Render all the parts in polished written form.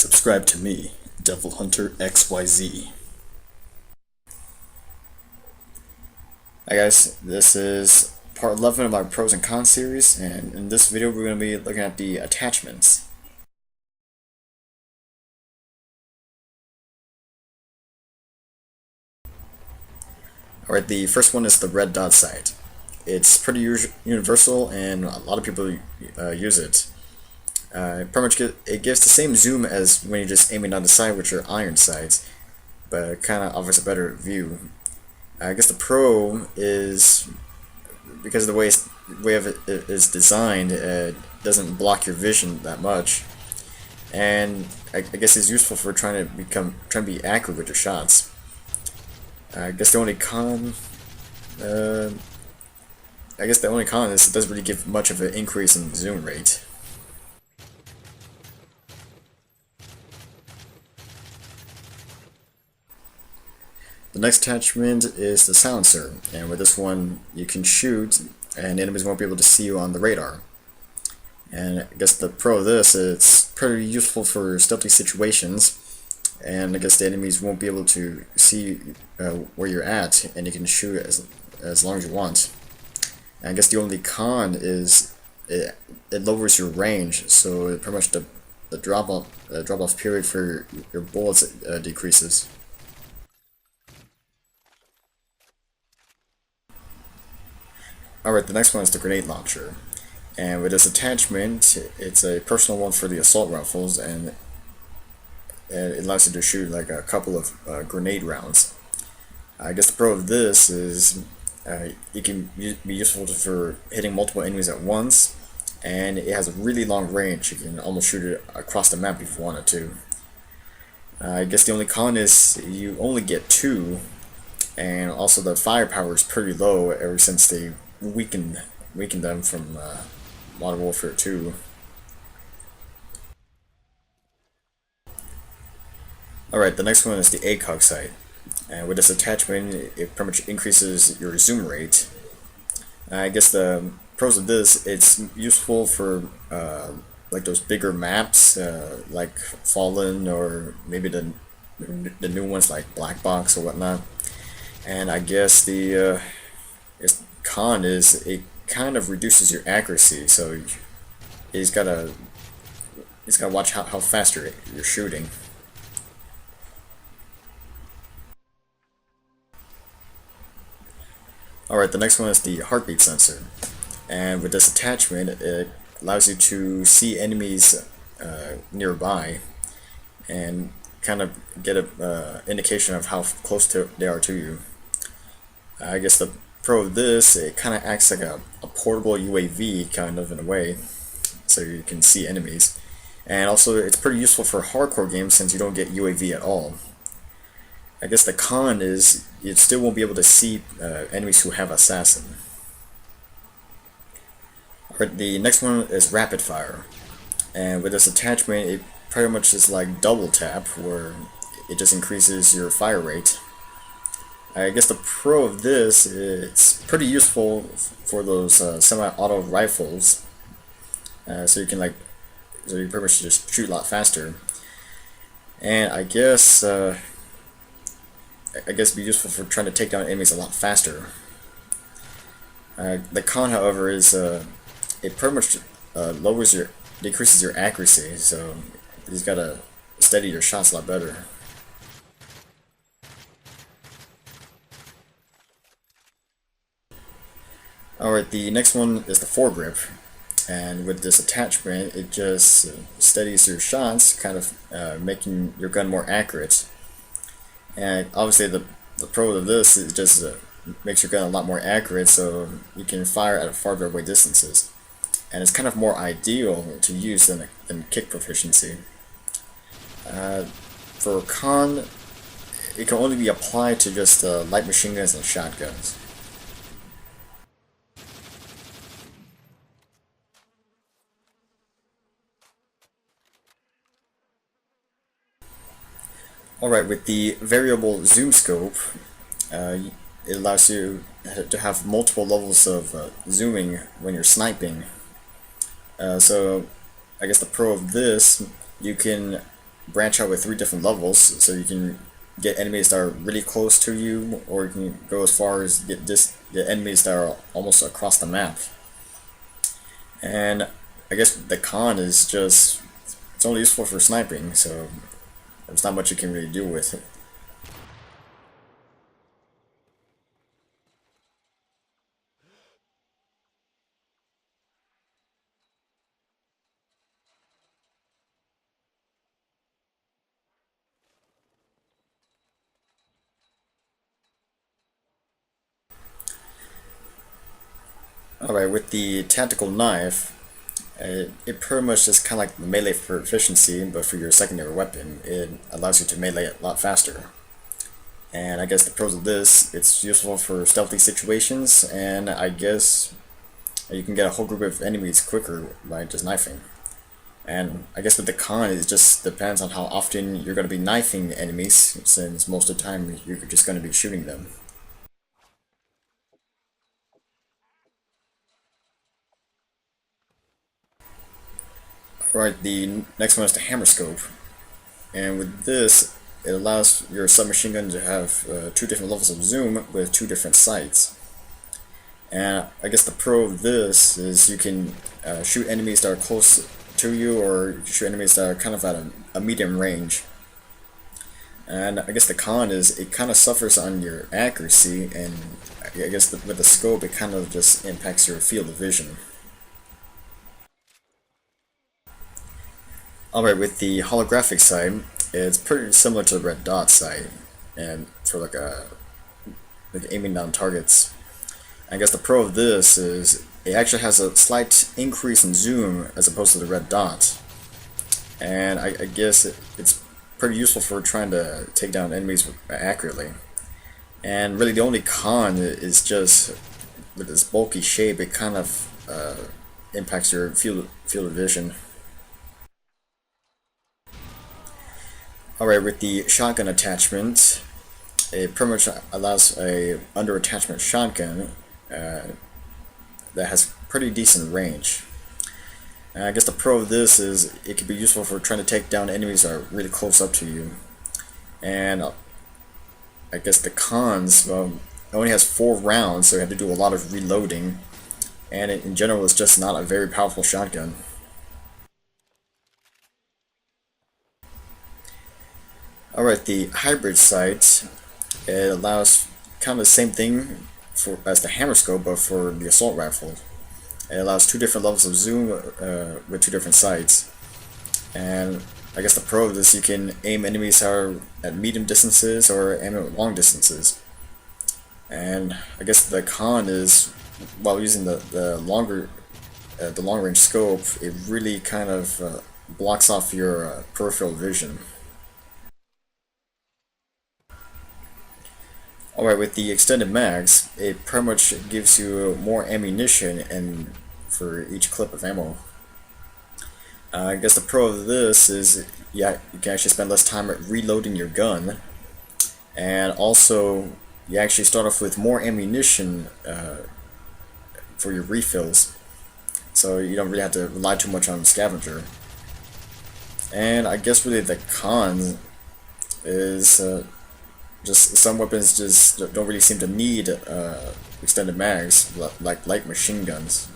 Subscribe to me, Devil Hunter XYZ. Hi guys, this is part 11 of my pros and cons series, and in this video we're going to be looking at the attachments. Alright, the first one is the red dot sight. It's pretty universal and a lot of people use it. Pretty much it gives the same zoom as when you're just aiming down the sight with your iron sights, but it kind of offers a better view. I guess the pro is because of the way it is designed, it doesn't block your vision that much, and I guess it's useful for trying to be accurate with your shots. I guess the only con, is it doesn't really give much of an increase in zoom rate. The next attachment is the silencer, and with this one you can shoot and enemies won't be able to see you on the radar. And I guess the pro of this, it's pretty useful for stealthy situations, and I guess the enemies won't be able to see where you're at, and you can shoot as long as you want. And I guess the only con is it lowers your range, so pretty much the drop off period for your bullets decreases. Alright, the next one is the grenade launcher, and with this attachment, it's a personal one for the assault rifles, and it allows you to shoot like a couple of grenade rounds. I guess the pro of this is it can be useful for hitting multiple enemies at once, and it has a really long range. You can almost shoot it across the map if you wanted to. I guess the only con is you only get two, and also the firepower is pretty low ever since they weakened them from Modern Warfare 2. Alright, the next one is the ACOG Sight, and with this attachment it pretty much increases your zoom rate. I guess the pros of this, it's useful for like those bigger maps like Fallen, or maybe the new ones like Black Box or whatnot. And I guess the con is it kind of reduces your accuracy, so he's gotta watch how fast you're shooting. Alright, the next one is the heartbeat sensor, and with this attachment it allows you to see enemies nearby and kind of get a indication of how close they are to you. I guess the pro of this, it kind of acts like a portable UAV kind of in a way, so you can see enemies, and also it's pretty useful for hardcore games since you don't get UAV at all. I guess the con is you still won't be able to see enemies who have assassin. Alright, the next one is rapid fire, and with this attachment it pretty much is like double tap, where it just increases your fire rate. I guess the pro of this, it's pretty useful for those semi-auto rifles, so you pretty much just shoot a lot faster. And I guess be useful for trying to take down enemies a lot faster. The con, however, is it pretty much decreases your accuracy, so you've got to steady your shots a lot better. Alright, the next one is the Foregrip, and with this attachment it just steadies your shots, kind of making your gun more accurate. And obviously the pro of this is just makes your gun a lot more accurate, so you can fire at farther away distances, and it's kind of more ideal to use than kick proficiency. For con, it can only be applied to just light machine guns and shotguns. Alright, with the variable zoom scope, it allows you to have multiple levels of zooming when you're sniping. So I guess the pro of this, you can branch out with 3 different levels, so you can get enemies that are really close to you, or you can go as far as get enemies that are almost across the map. And I guess the con is just it's only useful for sniping, so there's not much you can really do with it. Alright, with the tactical knife, it pretty much is kind of like the melee proficiency, but for your secondary weapon. It allows you to melee a lot faster. And I guess the pros of this, it's useful for stealthy situations, and I guess you can get a whole group of enemies quicker by just knifing. And I guess with the con, it just depends on how often you're going to be knifing enemies, since most of the time you're just going to be shooting them. Alright, the next one is the HAMR Scope. And with this, it allows your submachine gun to have 2 different levels of zoom with 2 different sights. And I guess the pro of this is you can shoot enemies that are close to you, or shoot enemies that are kind of at a medium range. And I guess the con is it kind of suffers on your accuracy, and I guess with the scope it kind of just impacts your field of vision. Alright, with the holographic sight, it's pretty similar to the red dot sight, and for like aiming down targets. I guess the pro of this is it actually has a slight increase in zoom as opposed to the red dot, and I guess it's pretty useful for trying to take down enemies accurately. And really, the only con is just with this bulky shape, it kind of impacts your field of vision. Alright, with the shotgun attachment, it pretty much allows a under attachment shotgun that has pretty decent range. And I guess the pro of this is it can be useful for trying to take down enemies that are really close up to you. And I guess the cons, well, it only has 4 rounds, so you have to do a lot of reloading. And in general, it's just not a very powerful shotgun. Alright, the hybrid sight, it allows kind of the same thing as the HAMR Scope, but for the assault rifle. It allows 2 different levels of zoom with 2 different sights. And I guess the pro of this, you can aim enemies that are at medium distances or aim at long distances. And I guess the con is, while using the long range scope, it really kind of blocks off your peripheral vision. Alright, with the extended mags, it pretty much gives you more ammunition and for each clip of ammo. I guess the pro of this is, yeah, you can actually spend less time reloading your gun, and also you actually start off with more ammunition for your refills, so you don't really have to rely too much on the scavenger. And I guess really the con is just some weapons just don't really seem to need extended mags, like light machine guns.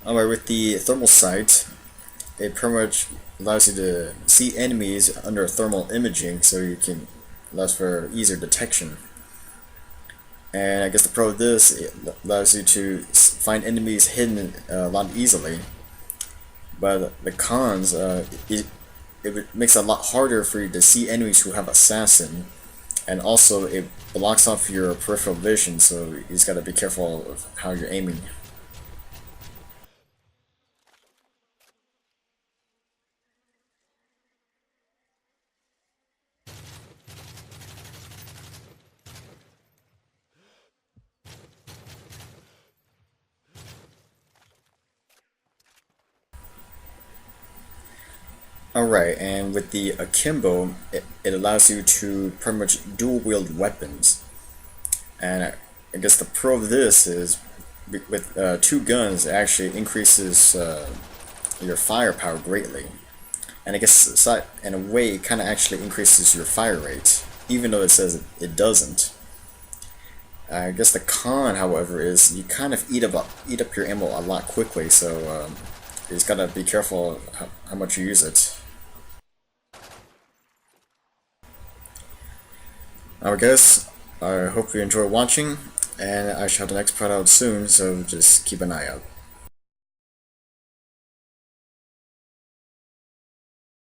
Alright, with the thermal sight, it pretty much allows you to see enemies under thermal imaging, so you can allows for easier detection. And I guess the pro of this, it allows you to find enemies hidden a lot easily. But the cons, it makes it a lot harder for you to see enemies who have assassin, and also it blocks off your peripheral vision, so you just gotta be careful of how you're aiming. Alright, and with the Akimbo, it allows you to pretty much dual wield weapons. And I guess the pro of this is with two guns, it actually increases your firepower greatly. And I guess in a way, it kind of actually increases your fire rate, even though it says it doesn't. I guess the con, however, is you kind of eat up your ammo a lot quickly, so you just gotta be careful how much you use it. I guess I hope you enjoy watching, and I shall have the next part out soon, so just keep an eye out.